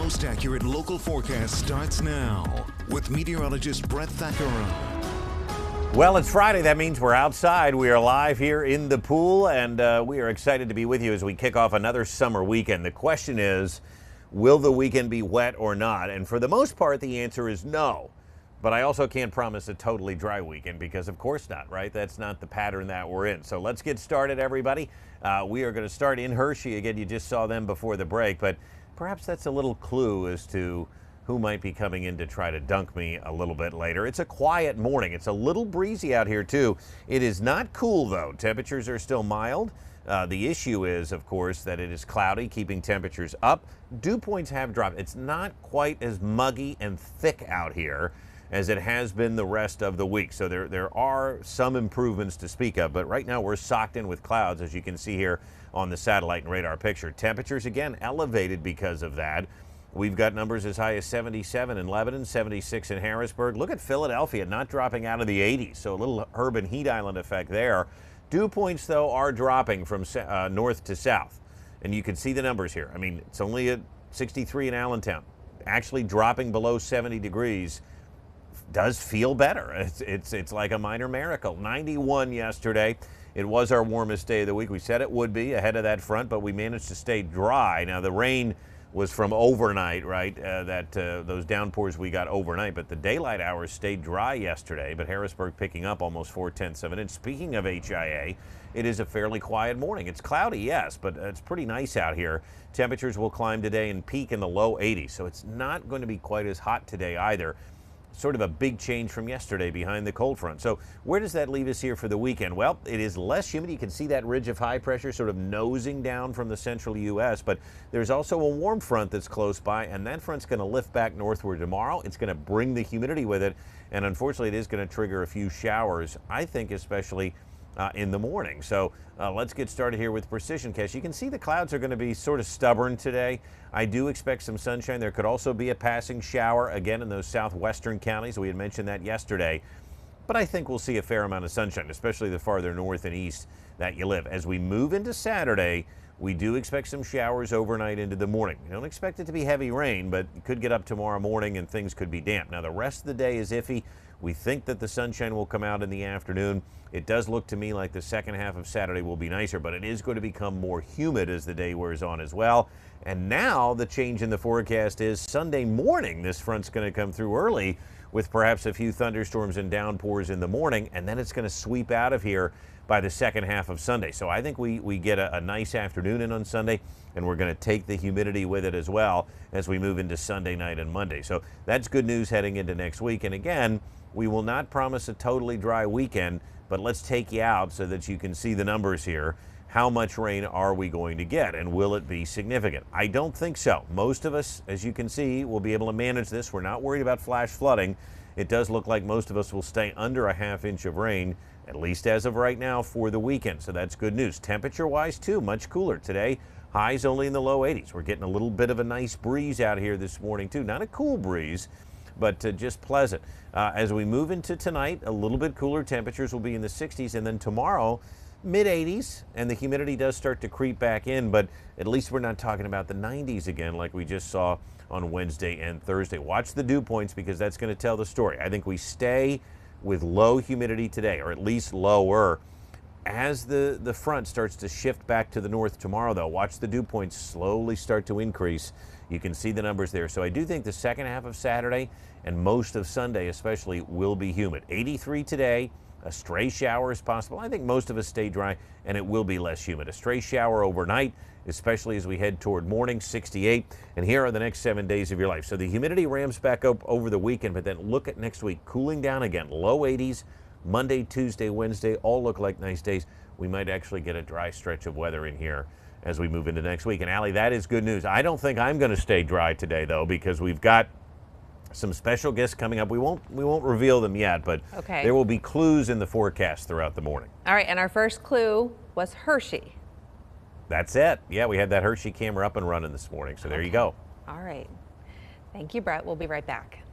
most accurate local forecast starts now with meteorologist Brett Thackeray. Well, it's Friday. That means we're outside. We are live here in the pool, and we are excited to be with you as we kick off another summer weekend. The question is, will the weekend be wet or not? And for the most part, the answer is no. But I also can't promise a totally dry weekend because, of course not, right? That's not the pattern that we're in. So let's get started, everybody. We are going to start in Hershey. Again, you just saw them before the break, but perhaps that's a little clue as to who might be coming in to try to dunk me a little bit later. It's a quiet morning. It's a little breezy out here, too. It is not cool, though. Temperatures are still mild. The issue is, of course, that it is cloudy, keeping temperatures up. Dew points have dropped. It's not quite as muggy and thick out here as it has been the rest of the week. So there are some improvements to speak of, but right now we're socked in with clouds, as you can see here on the satellite and radar picture. Temperatures, again, elevated because of that. We've got numbers as high as 77 in Lebanon, 76 in Harrisburg. Look at Philadelphia, not dropping out of the 80s, so a little urban heat island effect there. Dew points, though, are dropping from north to south, and you can see the numbers here. I mean, it's only at 63 in Allentown. Actually dropping below 70 degrees does feel better. It's like a minor miracle. 91 yesterday. It was our warmest day of the week. We said it would be ahead of that front, but we managed to stay dry. Now, the rain was from overnight, right? Those downpours we got overnight, but the daylight hours stayed dry yesterday, but Harrisburg picking up almost 4/10 of an inch. Speaking of HIA, it is a fairly quiet morning. It's cloudy, yes, but it's pretty nice out here. Temperatures will climb today and peak in the low 80s, so it's not going to be quite as hot today either. Sort of a big change from yesterday behind the cold front. So where does that leave us here for the weekend? Well, it is less humid. You can see that ridge of high pressure sort of nosing down from the central U.S., but there's also a warm front that's close by, and that front's going to lift back northward tomorrow. It's going to bring the humidity with it, and unfortunately it is going to trigger a few showers, I think, especially in the morning. So let's get started here with Precision Cast. You can see the clouds are going to be sort of stubborn today. I do expect some sunshine. There could also be a passing shower again in those southwestern counties. We had mentioned that yesterday. But I think we'll see a fair amount of sunshine, especially the farther north and east that you live. As we move into Saturday, we do expect some showers overnight into the morning. We don't expect it to be heavy rain, but it could get up tomorrow morning and things could be damp. Now, the rest of the day is iffy. We think that the sunshine will come out in the afternoon. It does look to me like the second half of Saturday will be nicer, but it is going to become more humid as the day wears on as well. And now the change in the forecast is Sunday morning. This front's going to come through early with perhaps a few thunderstorms and downpours in the morning, and then it's going to sweep out of here by the second half of Sunday. So I think we get a nice afternoon in on Sunday, and we're going to take the humidity with it as well as we move into Sunday night and Monday. So that's good news heading into next week. And again, we will not promise a totally dry weekend, but let's take you out so that you can see the numbers here. How much rain are we going to get, and will it be significant? I don't think so. Most of us, as you can see, will be able to manage this. We're not worried about flash flooding. It does look like most of us will stay under a half inch of rain, at least as of right now, for the weekend. So that's good news. Temperature-wise, too, much cooler today. Highs only in the low 80s. We're getting a little bit of a nice breeze out here this morning, too. Not a cool breeze, but just pleasant. As we move into tonight, a little bit cooler. Temperatures will be in the 60s, and then tomorrow, mid-80s, and the humidity does start to creep back in, but at least we're not talking about the 90s again like we just saw on Wednesday and Thursday. Watch the dew points because that's going to tell the story. I think we stay with low humidity today, or at least lower. As the front starts to shift back to the north tomorrow, though, watch the dew points slowly start to increase. You can see the numbers there. So I do think the second half of Saturday and most of Sunday especially will be humid. 83 today. A stray shower is possible. I think most of us stay dry, and it will be less humid. A stray shower overnight, especially as we head toward morning, 68. And here are the next 7 days of your life. So the humidity ramps back up over the weekend, but then look at next week, cooling down again. Low 80s, Monday, Tuesday, Wednesday, all look like nice days. We might actually get a dry stretch of weather in here as we move into next week. And Allie, that is good news. I don't think I'm going to stay dry today, though, because we've got some special guests coming up. We won't reveal them yet, but there will be clues in the forecast throughout the morning. All right, and our first clue was Hershey. That's it. Yeah, we had that Hershey camera up and running this morning, so there you go. All right. Thank you, Brett. We'll be right back.